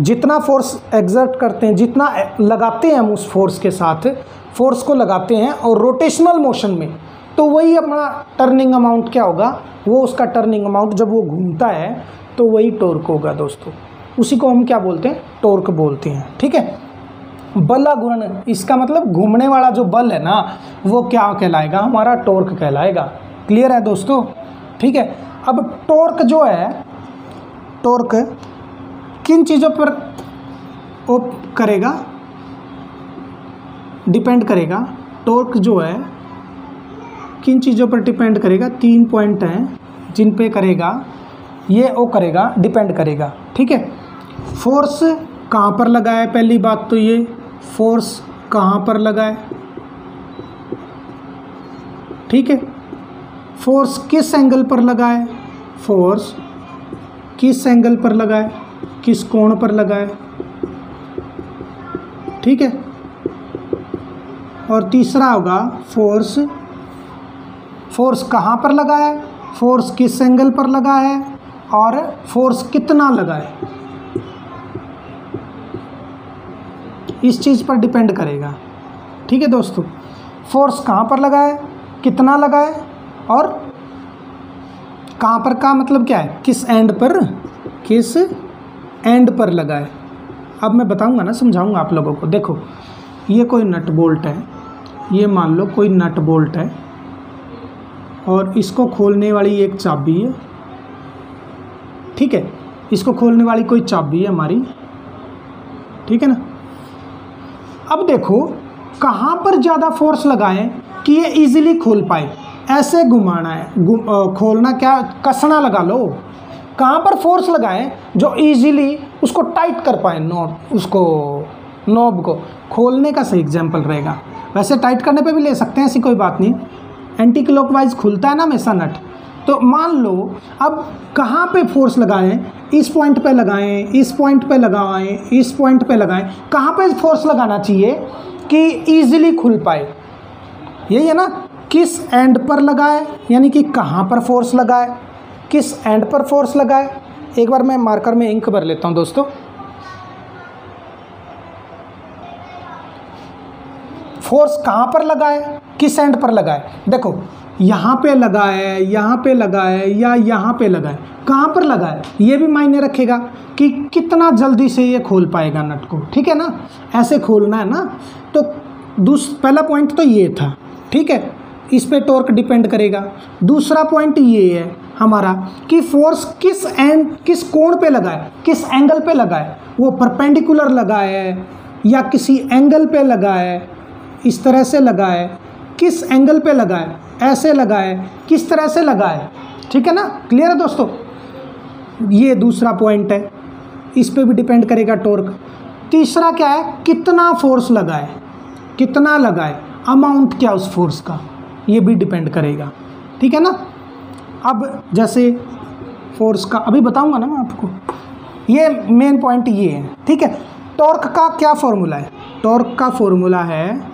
Speaker 1: जितना फोर्स एग्जर्ट करते हैं, जितना लगाते हैं हम उस फोर्स के साथ, फोर्स को लगाते हैं और रोटेशनल मोशन में, तो वही अपना टर्निंग अमाउंट क्या होगा? वो उसका टर्निंग अमाउंट जब वो घूमता है तो वही टॉर्क होगा दोस्तों। उसी को हम क्या बोलते हैं? टॉर्क बोलते हैं, ठीक है। बल अघूर्ण, इसका मतलब घूमने वाला जो बल है ना, वो क्या कहलाएगा? हमारा टॉर्क कहलाएगा। क्लियर है दोस्तों? ठीक है। अब टॉर्क जो है, टॉर्क किन चीज़ों पर वो करेगा? डिपेंड करेगा। टॉर्क जो है किन चीज़ों पर डिपेंड करेगा? 3 पॉइंट हैं जिन पे करेगा, ये वो करेगा, डिपेंड करेगा, ठीक है। फोर्स कहाँ पर लगा है? पहली बात तो ये फोर्स कहाँ पर लगा है, ठीक है। फोर्स किस एंगल पर लगा है? फोर्स किस एंगल पर लगा है, किस कोण पर लगा है, ठीक है। और तीसरा होगा फोर्स, फोर्स कहाँ पर लगा है, फोर्स किस एंगल पर लगा है, और फोर्स कितना लगा है, इस चीज़ पर डिपेंड करेगा, ठीक है दोस्तों। फोर्स कहाँ पर लगा है, कितना लगा है, और कहाँ पर का मतलब क्या है? किस एंड पर, किस एंड पर लगा है। अब मैं बताऊंगा ना, समझाऊंगा आप लोगों को। देखो ये कोई नट बोल्ट है, ये मान लो कोई नट बोल्ट है, और इसको खोलने वाली एक चाबी है, ठीक है। इसको खोलने वाली कोई चाबी है हमारी, ठीक है ना। अब देखो कहाँ पर ज़्यादा फोर्स लगाएं कि ये इजीली खोल पाए? ऐसे घुमाना है, खोलना क्या, कसना लगा लो। कहाँ पर फोर्स लगाएं जो इजीली उसको टाइट कर पाए, नॉब, उसको नॉब को खोलने का सही एग्जाम्पल रहेगा। वैसे टाइट करने पे भी ले सकते हैं, ऐसी कोई बात नहीं। एंटी क्लॉकवाइज खुलता है ना हमेशा नट, तो मान लो अब कहाँ पे फोर्स लगाएं? इस पॉइंट पे लगाएं, इस पॉइंट पे लगाएं, इस पॉइंट पे लगाएं। कहाँ पे फोर्स लगाना चाहिए कि ईजिली खुल पाए? यही है ना, किस एंड पर लगाए, यानी कि कहाँ पर फोर्स लगाए, किस एंड पर फोर्स लगाए। एक बार मैं मार्कर में इंक भर लेता हूँ दोस्तों। फोर्स कहाँ पर लगाए, किस एंड पर लगाए? देखो यहाँ पे लगाए, यहाँ पे लगाए, या यहाँ पे लगाए, कहाँ पर लगाए, ये भी मायने रखेगा कि कितना जल्दी से ये खोल पाएगा नट को, ठीक है ना। ऐसे खोलना है ना, तो पहला पॉइंट तो ये था, ठीक है, इस पे टॉर्क डिपेंड करेगा। दूसरा पॉइंट ये है हमारा कि फोर्स किस एंड, किस कोण पे लगाए, किस एंगल पे लगाए। वो परपेंडिकुलर लगाए या किसी एंगल पे लगाए, इस तरह से लगाए, किस एंगल पे लगाए, ऐसे लगाए, किस तरह से लगाए, ठीक है ना। क्लियर है दोस्तों? ये दूसरा पॉइंट है, इस पे भी डिपेंड करेगा टॉर्क। तीसरा क्या है, कितना फोर्स लगाए, कितना लगाए, अमाउंट क्या उस फोर्स का, ये भी डिपेंड करेगा, ठीक है ना। अब जैसे फोर्स का अभी बताऊंगा ना मैं आपको, ये मेन पॉइंट ये है, ठीक है। टॉर्क का क्या फॉर्मूला है? टॉर्क का फॉर्मूला है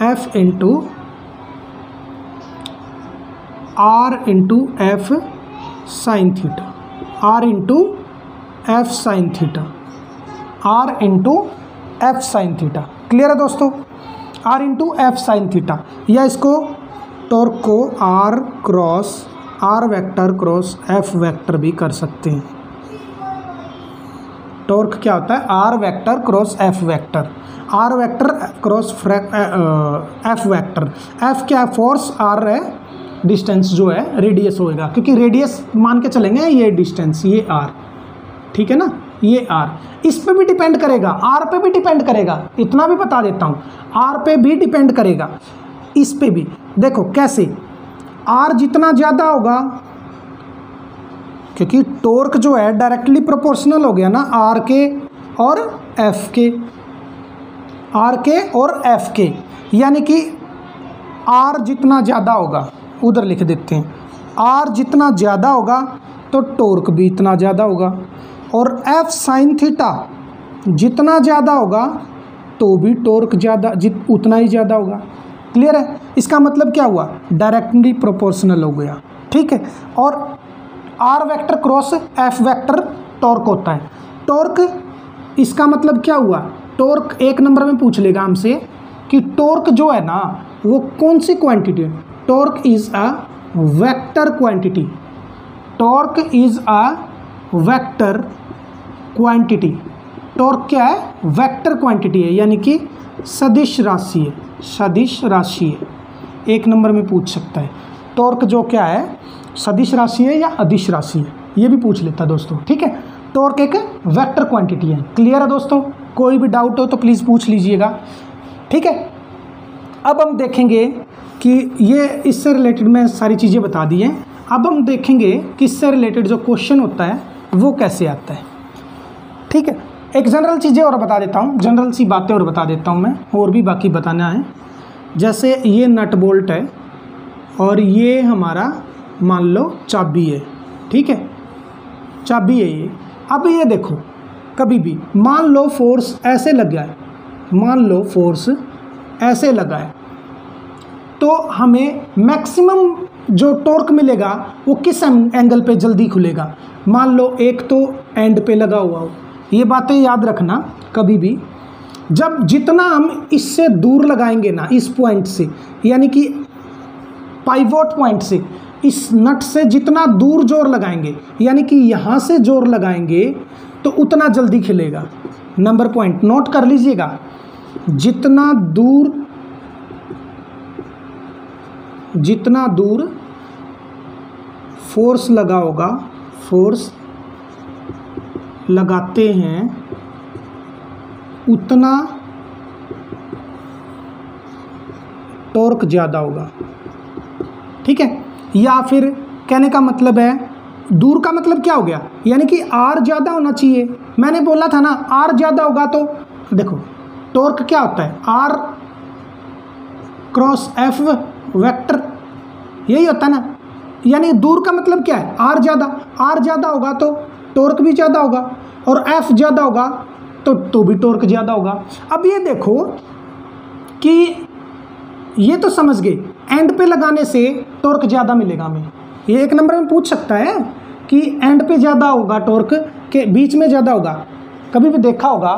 Speaker 1: F into R into F sine theta, R into F sine theta, R into F sine theta. Clear है दोस्तों? R into F sine theta, या इसको टॉर्क को R cross R vector cross F vector भी कर सकते हैं। Torque क्या होता है? R vector cross F vector, R vector cross F vector. F क्या है? फोर्स, R है डिस्टेंस जो है, रेडियस होएगा, क्योंकि रेडियस मान के चलेंगे ये डिस्टेंस, ये R, ठीक है ना। ये आर, इस पे भी डिपेंड करेगा, आर पे भी डिपेंड करेगा, इतना भी बता देता हूँ, आर पे भी डिपेंड करेगा, इस पे भी। देखो कैसे, आर जितना ज़्यादा होगा, क्योंकि टॉर्क जो है डायरेक्टली प्रोपोर्शनल हो गया ना आर के और एफ के, आर के और एफ के, यानी कि आर जितना ज़्यादा होगा, उधर लिख देते हैं, आर जितना ज़्यादा होगा तो टॉर्क भी इतना ज़्यादा होगा, और एफ साइन थीटा जितना ज़्यादा होगा तो भी टॉर्क ज़्यादा उतना ही ज़्यादा होगा। क्लियर है? इसका मतलब क्या हुआ, डायरेक्टली प्रोपोर्शनल हो गया। ठीक है, और R vector cross F vector torque होता है। टॉर्क इसका मतलब क्या हुआ, टॉर्क एक नंबर में पूछ लेगा हमसे कि टॉर्क जो है ना वो कौन सी क्वांटिटी है। Torque is a vector quantity, torque is a vector quantity. Torque क्या है, वेक्टर क्वांटिटी है, यानी कि सदिश राशि है, सदिश राशि है, एक नंबर में पूछ सकता है। टॉर्क जो क्या है, सदिश राशि है या अदिश राशि है, ये भी पूछ लेता है दोस्तों। ठीक है, टॉर्क एक वेक्टर क्वांटिटी है। क्लियर है दोस्तों? कोई भी डाउट हो तो प्लीज़ पूछ लीजिएगा। ठीक है, अब हम देखेंगे कि ये इससे रिलेटेड मैं सारी चीज़ें बता दी हैं। अब हम देखेंगे कि इससे रिलेटेड जो क्वेश्चन होता है वो कैसे आता है। ठीक है, एक जनरल चीज़ें और बता देता हूँ, जनरल सी बातें और बता देता हूँ मैं, और भी बाकी बताना है। जैसे ये नट बोल्ट है और ये हमारा मान लो चाबी है। ठीक है, चाबी है ये। अब ये देखो, कभी भी मान लो फोर्स ऐसे लगा है, मान लो फोर्स ऐसे लगा है, तो हमें मैक्सिमम जो टॉर्क मिलेगा वो किस एंगल पे जल्दी खुलेगा। मान लो एक तो एंड पे लगा हुआ हो, ये बातें याद रखना कभी भी। जब जितना हम इससे दूर लगाएंगे ना, इस पॉइंट से, यानी कि पाइवोट पॉइंट से, इस नट से जितना दूर जोर लगाएंगे, यानी कि यहाँ से जोर लगाएंगे तो उतना जल्दी खिलेगा। नंबर पॉइंट नोट कर लीजिएगा, जितना दूर फोर्स लगा होगा, फोर्स लगाते हैं उतना टॉर्क ज़्यादा होगा। ठीक है, या फिर कहने का मतलब है, दूर का मतलब क्या हो गया, यानी कि आर ज़्यादा होना चाहिए। मैंने बोला था ना आर ज़्यादा होगा तो देखो टॉर्क क्या होता है, आर क्रॉस एफ वेक्टर, यही होता है ना। यानी दूर का मतलब क्या है, आर ज़्यादा होगा तो टॉर्क भी ज़्यादा होगा, और एफ ज़्यादा होगा तो भी टॉर्क ज़्यादा होगा। अब ये देखो कि ये तो समझ गए, एंड पे लगाने से टॉर्क ज़्यादा मिलेगा हमें। ये एक नंबर में पूछ सकता है कि एंड पे ज़्यादा होगा, टॉर्क के बीच में ज़्यादा होगा। कभी भी देखा होगा,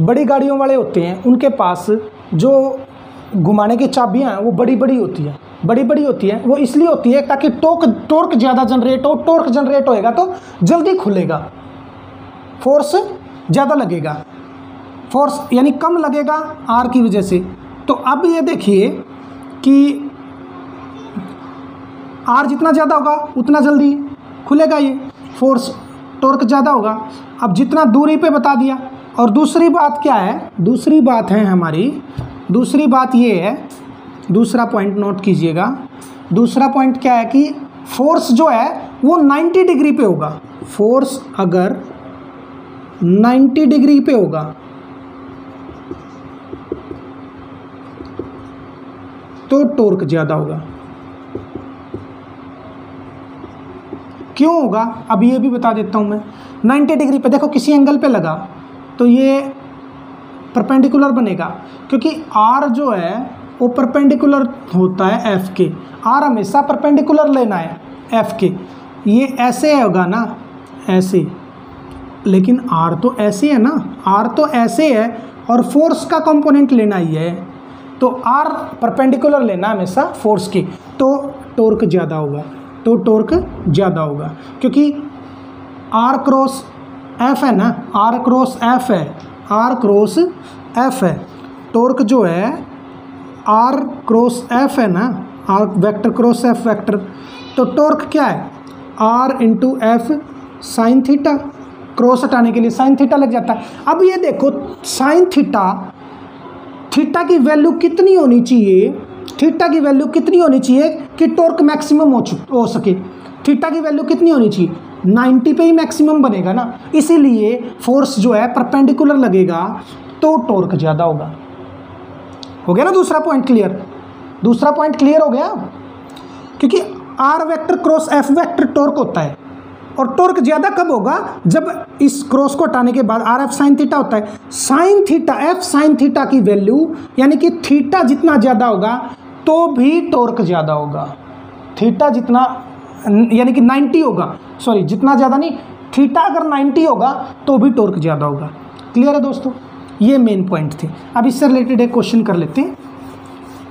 Speaker 1: बड़ी गाड़ियों वाले होते हैं, उनके पास जो घुमाने की चाबियाँ हैं वो बड़ी बड़ी होती है, वो इसलिए होती है ताकि टॉर्क ज़्यादा जनरेट हो। टॉर्क जनरेट होएगा तो जल्दी खुलेगा, फोर्स ज़्यादा लगेगा, फोर्स यानी कम लगेगा आर की वजह से। तो अब ये देखिए कि आर जितना ज़्यादा होगा उतना जल्दी खुलेगा, ये फोर्स टॉर्क ज़्यादा होगा। अब जितना दूरी पे बता दिया। और दूसरी बात क्या है, दूसरी बात है हमारी, दूसरी बात ये है, दूसरा पॉइंट नोट कीजिएगा। दूसरा पॉइंट क्या है कि फोर्स जो है वो 90 डिग्री पे होगा। फोर्स अगर 90 डिग्री पे होगा तो टॉर्क ज़्यादा होगा। क्यों होगा, अब ये भी बता देता हूँ मैं। 90 डिग्री पे देखो, किसी एंगल पे लगा तो ये परपेंडिकुलर बनेगा, क्योंकि आर जो है वो परपेंडिकुलर होता है एफ के। आर हमेशा परपेंडिकुलर लेना है एफ के। ये ऐसे होगा ना, ऐसे, लेकिन आर तो ऐसे है ना, आर तो ऐसे है और फोर्स का कंपोनेंट लेना ही है, तो आर परपेंडिकुलर लेना हमेशा फोर्स के, तो टॉर्क ज़्यादा होगा, क्योंकि आर क्रॉस एफ है ना, आर क्रॉस एफ है, टॉर्क जो है आर क्रॉस एफ है ना, R vector cross F vector, तो टॉर्क क्या है, R into F sine theta. Cross हटाने के लिए साइन थीटा लग जाता है। अब ये देखो साइन थीटा की वैल्यू कितनी होनी चाहिए, थीटा की वैल्यू कितनी होनी चाहिए कि टॉर्क मैक्सिमम हो सके। थीटा की वैल्यू कितनी होनी चाहिए, 90 पे ही मैक्सिमम बनेगा ना, इसीलिए फोर्स जो है परपेंडिकुलर लगेगा तो टॉर्क ज़्यादा होगा। हो गया ना दूसरा पॉइंट क्लियर, दूसरा पॉइंट क्लियर हो गया। क्योंकि R vector cross F vector torque होता है, और टॉर्क ज़्यादा कब होगा, जब इस क्रॉस को हटाने के बाद आर एफ साइन थीटा होता है। Sine theta F sine theta की वैल्यू यानी कि थीटा जितना ज़्यादा होगा तो भी टॉर्क ज़्यादा होगा। थीटा जितना यानी कि 90 होगा, सॉरी जितना ज़्यादा नहीं, थीटा अगर 90 होगा तो भी टॉर्क ज़्यादा होगा। क्लियर है दोस्तों, ये मेन पॉइंट थे। अब इससे रिलेटेड एक क्वेश्चन कर लेते हैं।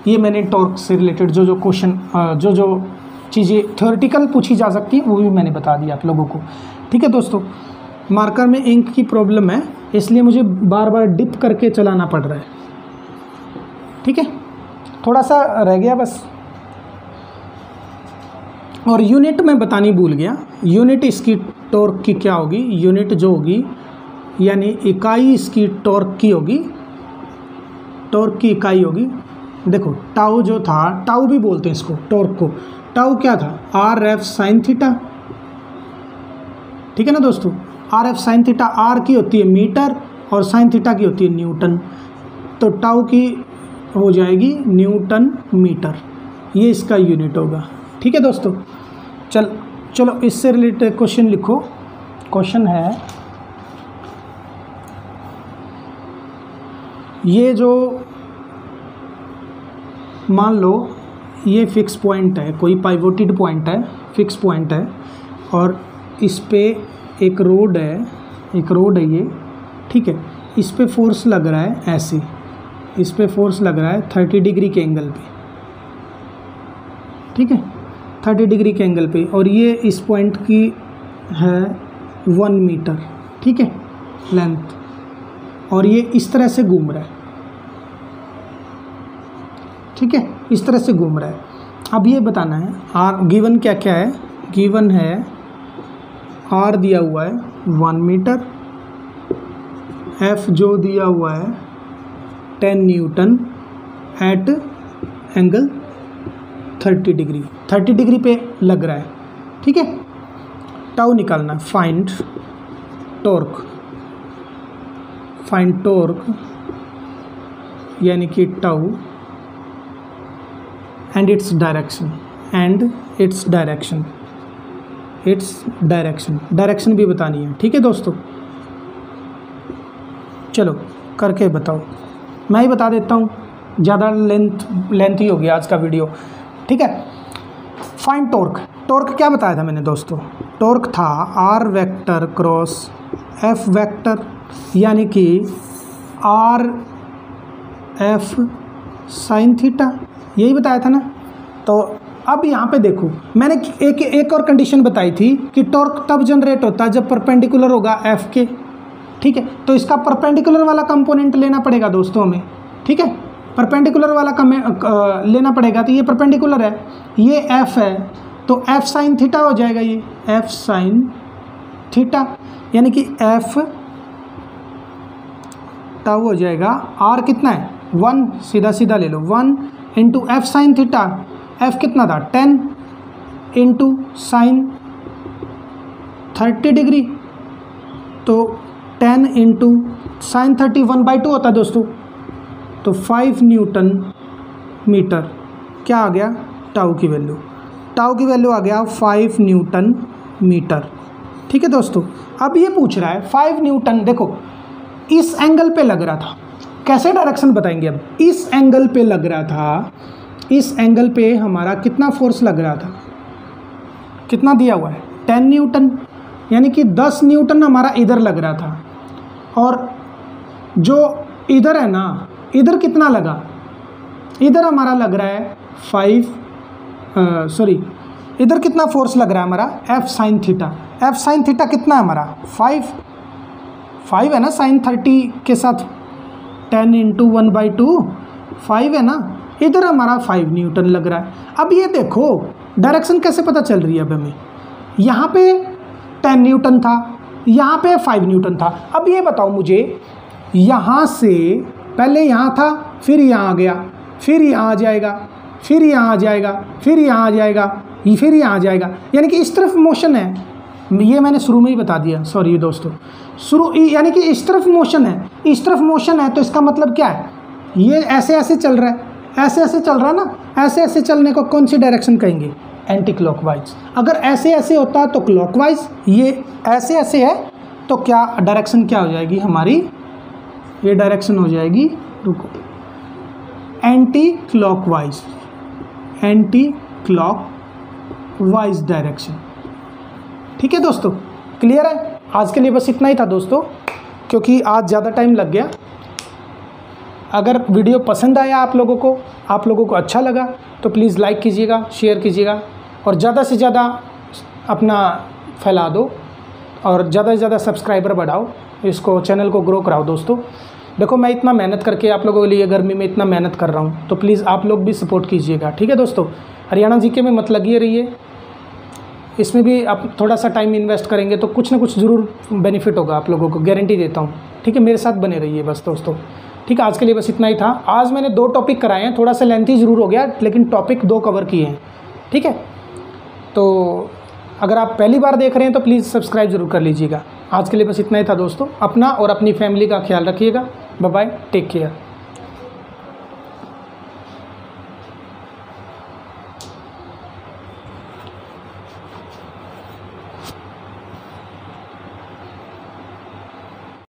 Speaker 1: ये मैंने टॉर्क से रिलेटेड जो क्वेश्चन जो चीज़ें थ्योरेटिकल पूछी जा सकती हैं वो भी मैंने बता दिया आप लोगों को। ठीक है दोस्तों, मार्कर में इंक की प्रॉब्लम है इसलिए मुझे बार बार डिप करके चलाना पड़ रहा है। ठीक है, थोड़ा सा रह गया बस। और यूनिट मैं बतानी भूल गया, यूनिट इसकी टॉर्क की क्या होगी, यूनिट जो होगी यानी इकाई इसकी टॉर्क की होगी, टॉर्क की इकाई होगी। देखो टाउ जो था, टाउ भी बोलते हैं इसको टॉर्क को, टाउ क्या था, आर एफ साइन थीटा। ठीक है ना दोस्तों, R F sine theta, R की होती है मीटर और साइन थीटा की होती है न्यूटन, तो टाउ की हो जाएगी न्यूटन मीटर, ये इसका यूनिट होगा। ठीक है दोस्तों, चलो इससे रिलेटेड क्वेश्चन लिखो। क्वेश्चन है ये जो मान लो ये फिक्स पॉइंट है, कोई पाइवोटेड पॉइंट है, फिक्स पॉइंट है, और इस पे एक रोड है ये। ठीक है, इस पे फोर्स लग रहा है ऐसे, इस पे फोर्स लग रहा है 30 डिग्री के एंगल पे। ठीक है, 30 डिग्री के एंगल पे, और ये इस पॉइंट की है 1 मीटर। ठीक है लेंथ, और ये इस तरह से घूम रहा है। ठीक है, इस तरह से घूम रहा है। अब ये बताना है आर गिवन क्या क्या है, गिवन है आर दिया हुआ है 1 मीटर, एफ जो दिया हुआ है 10 newton at angle 30 degree, 30 degree पे लग रहा है। ठीक है, टाउ निकालना है, फाइंड टॉर्क यानी कि टाउ एंड इट्स डायरेक्शन भी बतानी है। ठीक है दोस्तों, चलो करके बताओ, मैं ही बता देता हूँ, ज़्यादा लेंथ ही हो गया आज का वीडियो। ठीक है, फाइंड टॉर्क क्या बताया था मैंने दोस्तों, टॉर्क था R vector cross F vector यानी कि आर एफ साइन थीटा, यही बताया था ना। तो अब यहाँ पे देखो मैंने एक और कंडीशन बताई थी कि टॉर्क तब जनरेट होता है जब परपेंडिकुलर होगा एफ के। ठीक है, तो इसका परपेंडिकुलर वाला कंपोनेंट लेना पड़ेगा दोस्तों हमें। ठीक है, परपेंडिकुलर वाला लेना पड़ेगा, तो ये परपेंडिकुलर है, ये एफ है, तो एफ साइन थीटा हो जाएगा, ये एफ साइन थीटा यानी कि एफ टाउ हो जाएगा। आर कितना है 1, सीधा सीधा ले लो 1 into F sine theta, F कितना था 10 इंटू साइन 30 डिग्री, तो 10 इंटू साइन 30 1/2 होता है दोस्तों, तो 5 न्यूटन मीटर। क्या आ गया, टाउ की वैल्यू आ गया 5 न्यूटन मीटर। ठीक है दोस्तों, अब ये पूछ रहा है 5 न्यूटन, देखो इस एंगल पे लग रहा था, कैसे डायरेक्शन बताएंगे अब, इस एंगल पे लग रहा था, इस एंगल पे हमारा कितना फोर्स लग रहा था, कितना दिया हुआ है 10 न्यूटन, यानी कि 10 न्यूटन हमारा इधर लग रहा था, और जो इधर है ना, इधर कितना लगा, इधर हमारा लग रहा है 5 इधर कितना फोर्स लग रहा है हमारा एफ साइन थीटा कितना है हमारा 5 है ना, साइन 30 के साथ 10 इंटू 1/2 5 है ना, इधर हमारा 5 न्यूटन लग रहा है। अब ये देखो डायरेक्शन कैसे पता चल रही है, अब हमें यहाँ पे 10 न्यूटन था, यहाँ पे 5 न्यूटन था। अब ये बताओ मुझे, यहाँ से पहले यहाँ था, फिर यहाँ आ गया, फिर यहाँ आ जाएगा, फिर यहाँ आ जाएगा, फिर यहाँ आ जाएगा, फिर यहाँ आ जाएगा, यानी कि इस तरफ मोशन है। ये मैंने शुरू में ही बता दिया, सॉरी दोस्तों, यानी कि इस तरफ मोशन है, इस तरफ मोशन है, तो इसका मतलब क्या है, ये ऐसे ऐसे चल रहा है, ऐसे ऐसे चल रहा है ना, ऐसे ऐसे चलने को कौन सी डायरेक्शन कहेंगे, एंटी क्लॉकवाइज। अगर ऐसे ऐसे होता है तो क्लॉकवाइज, ये ऐसे ऐसे है तो क्या डायरेक्शन क्या हो जाएगी हमारी, ये डायरेक्शन हो जाएगी, रुको, anti clockwise, anti clockwise direction. ठीक है दोस्तों, क्लियर है। आज के लिए बस इतना ही था दोस्तों, क्योंकि आज ज़्यादा टाइम लग गया। अगर वीडियो पसंद आया आप लोगों को अच्छा लगा तो प्लीज़ लाइक कीजिएगा, शेयर कीजिएगा और ज़्यादा से ज़्यादा अपना फैला दो और ज़्यादा से ज़्यादा सब्सक्राइबर बढ़ाओ, इसको चैनल को ग्रो कराओ दोस्तों। देखो मैं इतना मेहनत करके आप लोगों के लिए गर्मी में इतना मेहनत कर रहा हूँ, तो प्लीज़ आप लोग भी सपोर्ट कीजिएगा। ठीक है दोस्तों, हरियाणा जीके में मत लगिए रहिए, इसमें भी आप थोड़ा सा टाइम इन्वेस्ट करेंगे तो कुछ ना कुछ ज़रूर बेनिफिट होगा आप लोगों को, गारंटी देता हूँ। ठीक है, मेरे साथ बने रहिए बस दोस्तों। ठीक है, आज के लिए बस इतना ही था। आज मैंने 2 टॉपिक कराए हैं, थोड़ा सा लेंथी ज़रूर हो गया, लेकिन टॉपिक 2 कवर किए हैं। ठीक है, तो अगर आप पहली बार देख रहे हैं तो प्लीज़ सब्सक्राइब ज़रूर कर लीजिएगा। आज के लिए बस इतना ही था दोस्तों। अपना और अपनी फैमिली का ख्याल रखिएगा। Bye bye, take care.